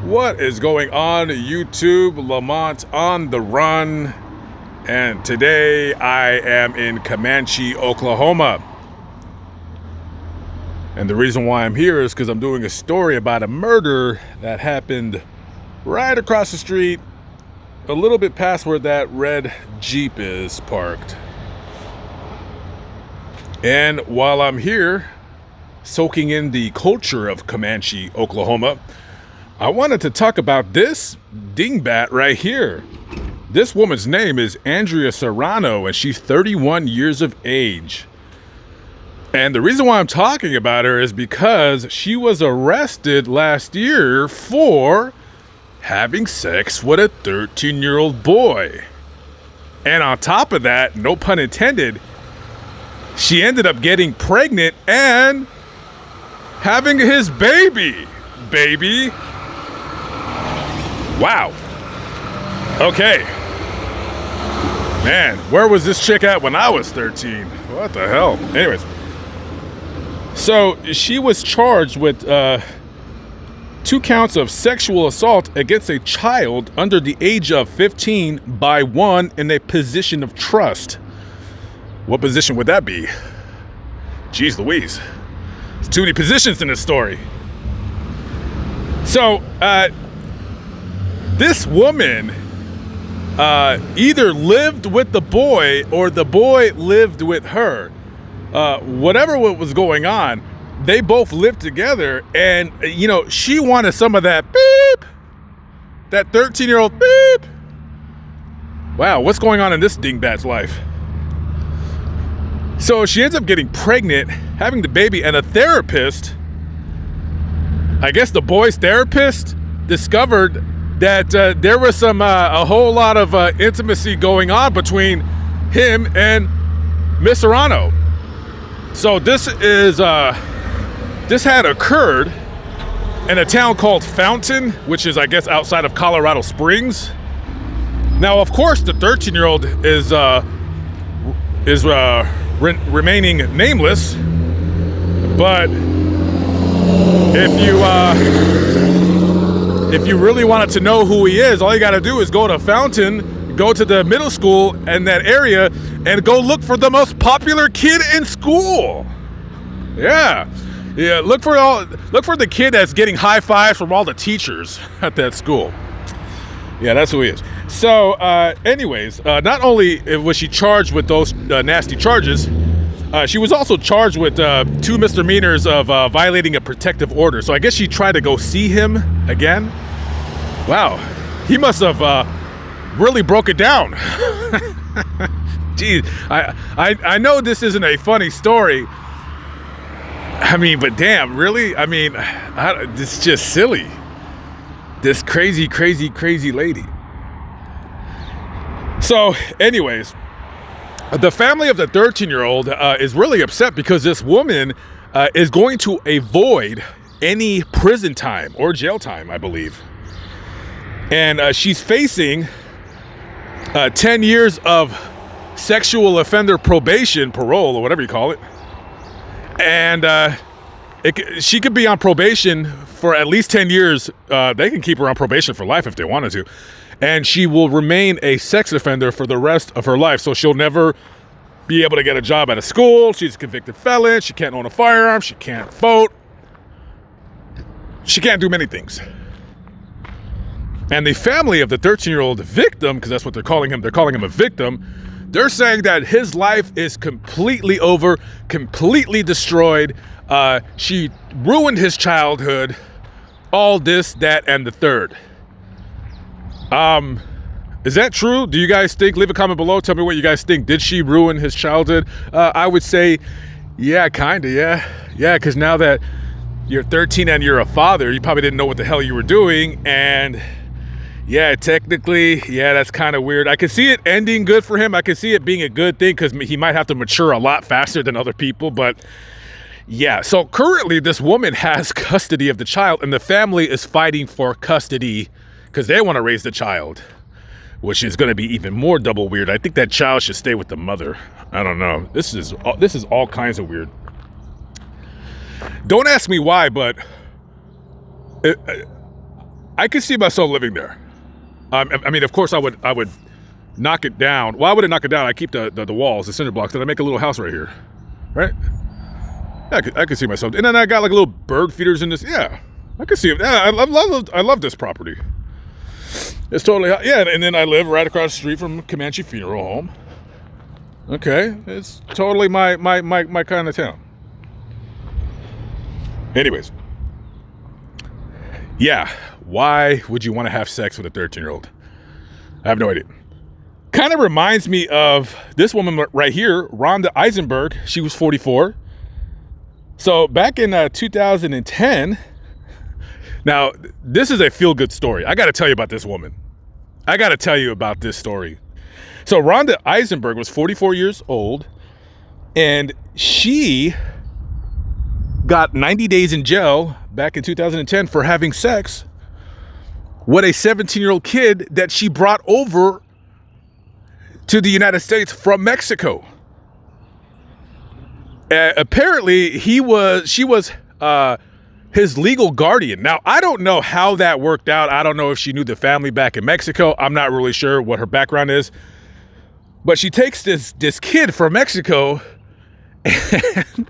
What is going on, YouTube? Lamont on the run, and today I am in Comanche, Oklahoma. And the reason why I'm here is because I'm doing a story about a murder that happened right across the street, a little bit past where that red Jeep is parked. And while I'm here, soaking in the culture of Comanche, Oklahoma, I wanted to talk about this dingbat right here. This woman's name is Andrea Serrano, and she's 31 years of age. And the reason why I'm talking about her is because she was arrested last year for having sex with a 13-year-old boy. And on top of that, no pun intended, she ended up getting pregnant and having his baby. Wow. Okay. Man, where was this chick at when I was 13? What the hell? Anyways. So she was charged with 2 counts of sexual assault against a child under the age of 15 by one in a position of trust. What position would that be? Jeez Louise. There's too many positions in this story. So, this woman either lived with the boy or the boy lived with her. Whatever was going on, they both lived together, and she wanted some of that beep, that 13-year-old beep. Wow, what's going on in this dingbat's life? So she ends up getting pregnant, having the baby, and a therapist, I guess the boy's therapist, discovered that there was a whole lot of intimacy going on between him and Miss Serrano. So this had occurred in a town called Fountain, which is, I guess, outside of Colorado Springs. Now, of course, the 13-year-old is remaining nameless, but if you really wanted to know who he is, all you got to do is go to Fountain, go to the middle school in that area, and go look for the most popular kid in school. Yeah, look for the kid that's getting high fives from all the teachers at that school. Yeah, that's who he is. So, anyways, not only was she charged with those nasty charges, she was also charged with 2 misdemeanors of violating a protective order. So I guess she tried to go see him again. Wow, he must have really broke it down. Geez, I know this isn't a funny story. I mean, but damn, really? I mean, this is just silly. This crazy lady. So, anyways, the family of the 13-year-old is really upset because this woman is going to avoid any prison time or jail time, I believe. And she's facing 10 years of sexual offender probation, parole, or whatever you call it. And she could be on probation for at least 10 years. They can keep her on probation for life if they wanted to. And she will remain a sex offender for the rest of her life. So she'll never be able to get a job at a school. She's a convicted felon. She can't own a firearm. She can't vote. She can't do many things. And the family of the 13-year-old victim, because that's what they're calling him a victim, they're saying that his life is completely over, completely destroyed. She ruined his childhood, all this, that, and the third. Is that true? Do you guys think? Leave a comment below. Tell me what you guys think. Did she ruin his childhood? I would say, yeah, kind of, yeah. Yeah, because now that you're 13 and you're a father, you probably didn't know what the hell you were doing. And yeah, technically, yeah, that's kind of weird. I could see it ending good for him. I could see it being a good thing because he might have to mature a lot faster than other people. But yeah, so currently this woman has custody of the child, and the family is fighting for custody because they want to raise the child, which is going to be even more double weird. I think that child should stay with the mother. I don't know. This is all kinds of weird. Don't ask me why, but I could see myself living there. I mean, of course, I would knock it down. Well, I wouldn't knock it down. I keep the walls, the cinder blocks, and I make a little house right here, right? I could see myself. And then I got like little bird feeders in this. Yeah, I could see it. Yeah, I love this property. It's totally, yeah. And then I live right across the street from Comanche Funeral Home. Okay, it's totally my kind of town. Anyways, yeah, why would you want to have sex with a 13-year-old? I have no idea. Kind of reminds me of this woman right here, Rhonda Eisenberg. She was 44. So back in 2010, now this is a feel-good story. I got to tell you about this woman. I got to tell you about this story. So Rhonda Eisenberg was 44 years old, and she got 90 days in jail back in 2010 for having sex with a 17-year-old kid that she brought over to the United States from Mexico. Apparently, she was his legal guardian. Now, I don't know how that worked out. I don't know if she knew the family back in Mexico. I'm not really sure what her background is. But she takes this kid from Mexico and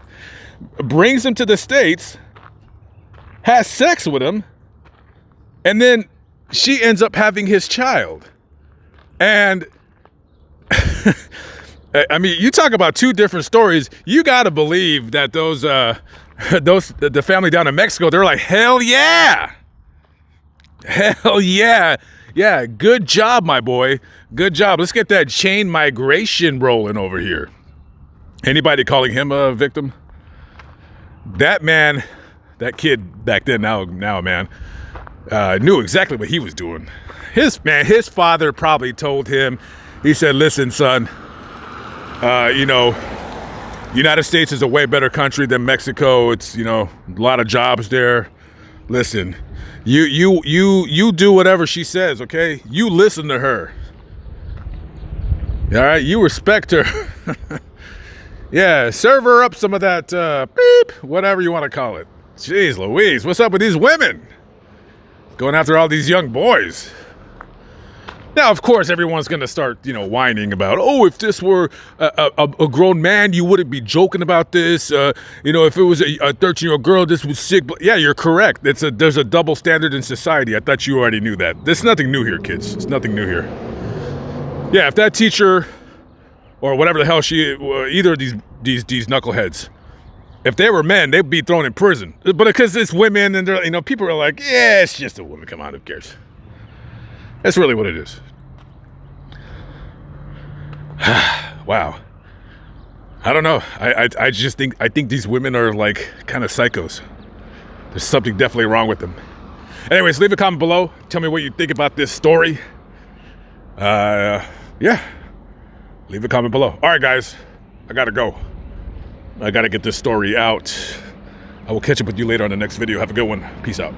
brings him to the States, has sex with him, and then she ends up having his child. And I mean, you talk about two different stories. You got to believe that the family down in Mexico, they're like, hell yeah. Hell yeah. Yeah, good job, my boy. Good job. Let's get that chain migration rolling over here. Anybody calling him a victim? That man, that kid back then, now man, knew exactly what he was doing. His father probably told him, he said, listen, son, United States is a way better country than Mexico. It's, a lot of jobs there. Listen, you do whatever she says, okay? You listen to her. All right, you respect her. Yeah, serve her up some of that beep, whatever you want to call it. Jeez Louise, what's up with these women? Going after all these young boys. Now, of course, everyone's going to start, whining about, oh, if this were a grown man, you wouldn't be joking about this. If it was a 13-year-old girl, this was sick. But yeah, you're correct. There's a double standard in society. I thought you already knew that. There's nothing new here, kids. It's nothing new here. Yeah, if that teacher or whatever the hell either of these knuckleheads, if they were men, they'd be thrown in prison. But because it's women and they're, people are like, yeah, it's just a woman. Come on, who cares? That's really what it is. Wow. I don't know. I just think these women are like kind of psychos. There's something definitely wrong with them. Anyways, leave a comment below. Tell me what you think about this story. Yeah. Leave a comment below. All right, guys. I gotta go. I gotta get this story out. I will catch up with you later on the next video. Have a good one. Peace out.